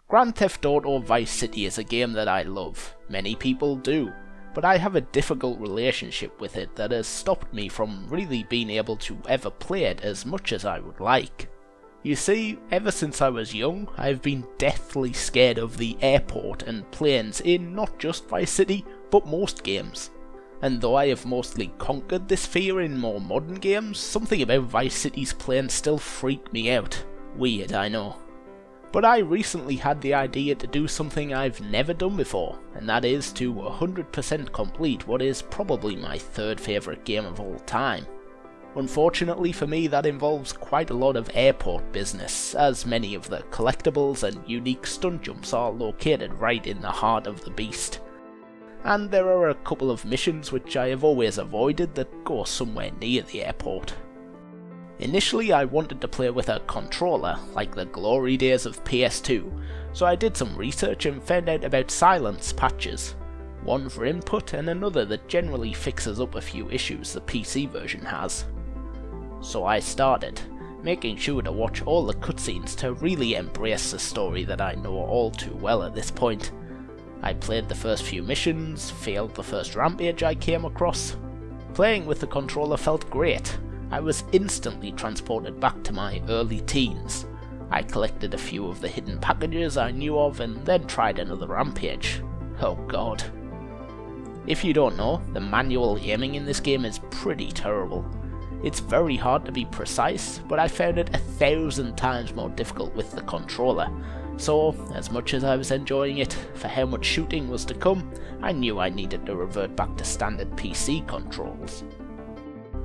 Grand Theft Auto Vice City is a game that I love, many people do, but I have a difficult relationship with it that has stopped me from really being able to ever play it as much as I would like. You see, ever since I was young, I've been deathly scared of the airport and planes in not just Vice City, but most games. And though I have mostly conquered this fear in more modern games, something about Vice City's planes still freak me out. Weird, I know. But I recently had the idea to do something I've never done before, and that is to 100% complete what is probably my third favourite game of all time. Unfortunately for me, that involves quite a lot of airport business, as many of the collectibles and unique stunt jumps are located right in the heart of the beast. And there are a couple of missions which I have always avoided that go somewhere near the airport. Initially I wanted to play with a controller, like the glory days of PS2, so I did some research and found out about silence patches. One for input and another that generally fixes up a few issues the PC version has. So I started, making sure to watch all the cutscenes to really embrace the story that I know all too well at this point. I played the first few missions, failed the first rampage I came across. Playing with the controller felt great. I was instantly transported back to my early teens. I collected a few of the hidden packages I knew of and then tried another rampage. Oh god. If you don't know, the manual aiming in this game is pretty terrible. It's very hard to be precise, but I found it 1,000 times more difficult with the controller. So, as much as I was enjoying it, for how much shooting was to come, I knew I needed to revert back to standard PC controls.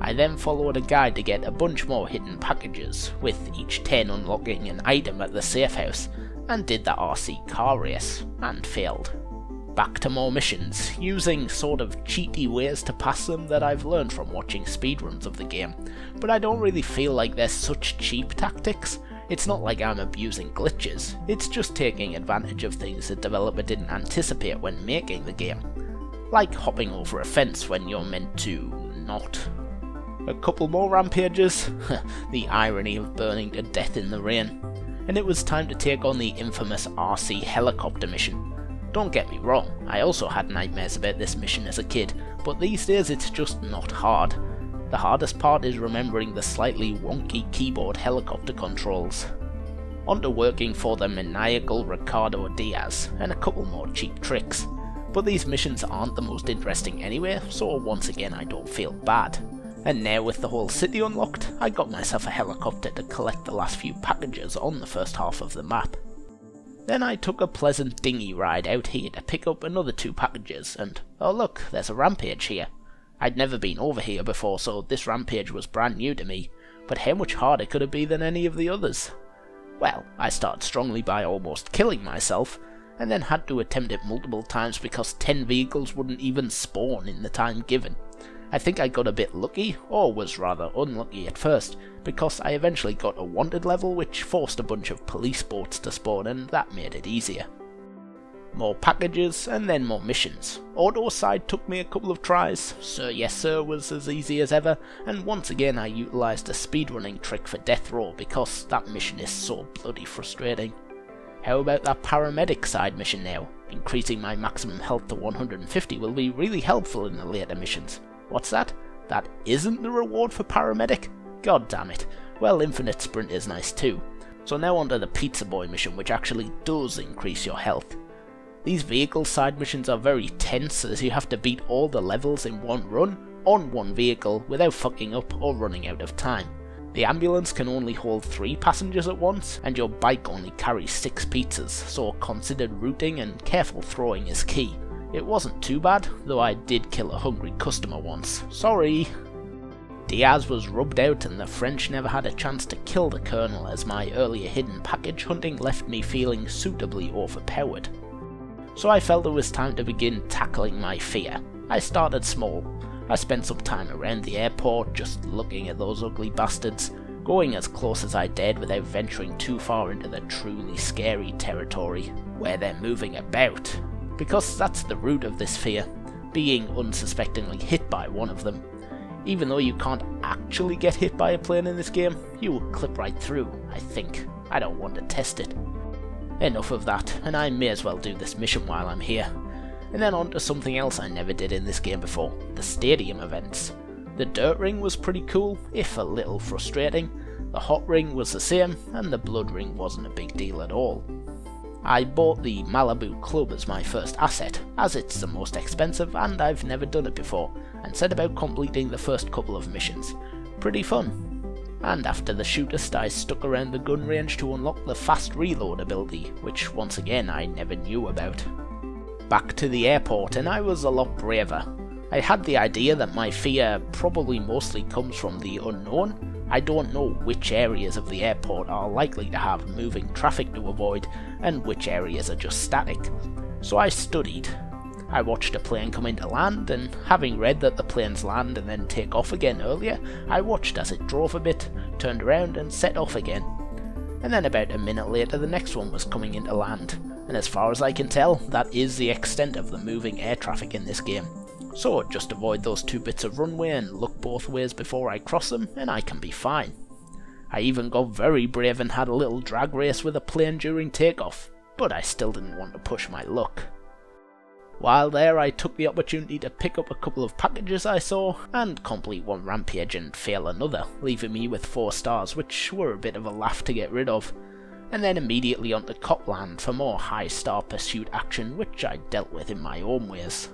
I then followed a guide to get a bunch more hidden packages, with each 10 unlocking an item at the safe house, and did the RC car race, and failed. Back to more missions, using sort of cheaty ways to pass them that I've learned from watching speedruns of the game, but I don't really feel like they're such cheap tactics. It's not like I'm abusing glitches, it's just taking advantage of things the developer didn't anticipate when making the game. Like hopping over a fence when you're meant to not. A couple more rampages, the irony of burning to death in the rain, and it was time to take on the infamous RC helicopter mission. Don't get me wrong, I also had nightmares about this mission as a kid, but these days it's just not hard. The hardest part is remembering the slightly wonky keyboard helicopter controls. On to working for the maniacal Ricardo Diaz, and a couple more cheap tricks. But these missions aren't the most interesting anyway, so once again I don't feel bad. And now with the whole city unlocked, I got myself a helicopter to collect the last few packages on the first half of the map. Then I took a pleasant dinghy ride out here to pick up another 2 packages, and oh look, there's a rampage here. I'd never been over here before, so this rampage was brand new to me, but how much harder could it be than any of the others? Well, I started strongly by almost killing myself, and then had to attempt it multiple times because 10 vehicles wouldn't even spawn in the time given. I think I got a bit lucky, or was rather unlucky at first, because I eventually got a wanted level which forced a bunch of police boats to spawn, and that made it easier. More packages, and then more missions. Auto side took me a couple of tries, Sir Yes Sir was as easy as ever, and once again I utilised a speedrunning trick for Death Row because that mission is so bloody frustrating. How about that paramedic side mission now? Increasing my maximum health to 150 will be really helpful in the later missions. What's that? That isn't the reward for paramedic? God damn it. Well, infinite sprint is nice too. So now onto the Pizza Boy mission, which actually does increase your health. These vehicle side missions are very tense as you have to beat all the levels in one run, on one vehicle, without fucking up or running out of time. The ambulance can only hold 3 passengers at once, and your bike only carries 6 pizzas, so considered routing and careful throwing is key. It wasn't too bad, though I did kill a hungry customer once. Sorry! Diaz was rubbed out and the French never had a chance to kill the Colonel as my earlier hidden package hunting left me feeling suitably overpowered. So I felt it was time to begin tackling my fear. I started small. I spent some time around the airport just looking at those ugly bastards, going as close as I dared without venturing too far into the truly scary territory, where they're moving about. Because that's the root of this fear, being unsuspectingly hit by one of them. Even though you can't actually get hit by a plane in this game, you will clip right through, I think. I don't want to test it. Enough of that, and I may as well do this mission while I'm here. And then on to something else I never did in this game before, the stadium events. The dirt ring was pretty cool, if a little frustrating, the hot ring was the same, and the blood ring wasn't a big deal at all. I bought the Malibu Club as my first asset, as it's the most expensive and I've never done it before, and set about completing the first couple of missions. Pretty fun. And after the shootist I stuck around the gun range to unlock the fast reload ability, which once again I never knew about. Back to the airport, and I was a lot braver. I had the idea that my fear probably mostly comes from the unknown. I don't know which areas of the airport are likely to have moving traffic to avoid, and which areas are just static. So I studied. I watched a plane come into land, and having read that the planes land and then take off again earlier, I watched as it drove a bit, turned around and set off again. And then about a minute later the next one was coming into land, and as far as I can tell, that is the extent of the moving air traffic in this game. So just avoid those 2 bits of runway and look both ways before I cross them, and I can be fine. I even got very brave and had a little drag race with a plane during takeoff, but I still didn't want to push my luck. While there, I took the opportunity to pick up a couple of packages I saw, and complete one rampage and fail another, leaving me with 4 stars, which were a bit of a laugh to get rid of. And then immediately onto Copland for more high star pursuit action, which I dealt with in my own ways.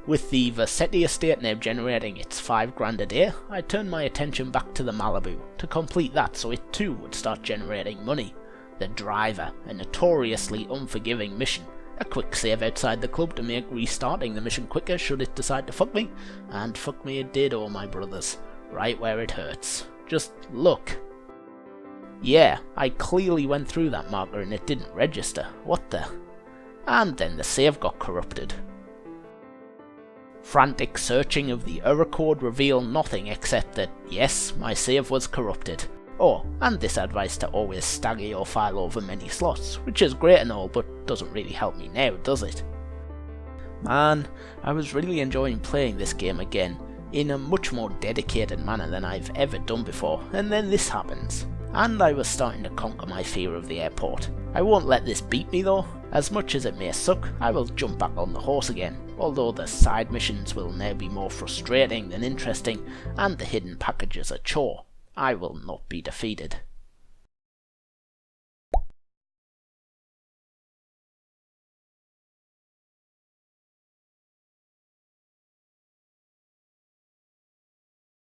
With the Vercetti estate now generating its $5,000 a day, I turned my attention back to the Malibu to complete that so it too would start generating money. The Driver, a notoriously unforgiving mission, a quick save outside the club to make restarting the mission quicker should it decide to fuck me, and fuck me it did, oh my brothers, right where it hurts. Just look. Yeah, I clearly went through that marker and it didn't register, what the? And then the save got corrupted. Frantic searching of the error code revealed nothing except that, yes, my save was corrupted. Oh, and this advice to always stagger your file over many slots, which is great and all, but doesn't really help me now, does it? Man, I was really enjoying playing this game again, in a much more dedicated manner than I've ever done before, and then this happens. And I was starting to conquer my fear of the airport. I won't let this beat me though. As much as it may suck, I will jump back on the horse again, although the side missions will now be more frustrating than interesting, and the hidden packages a chore. I will not be defeated.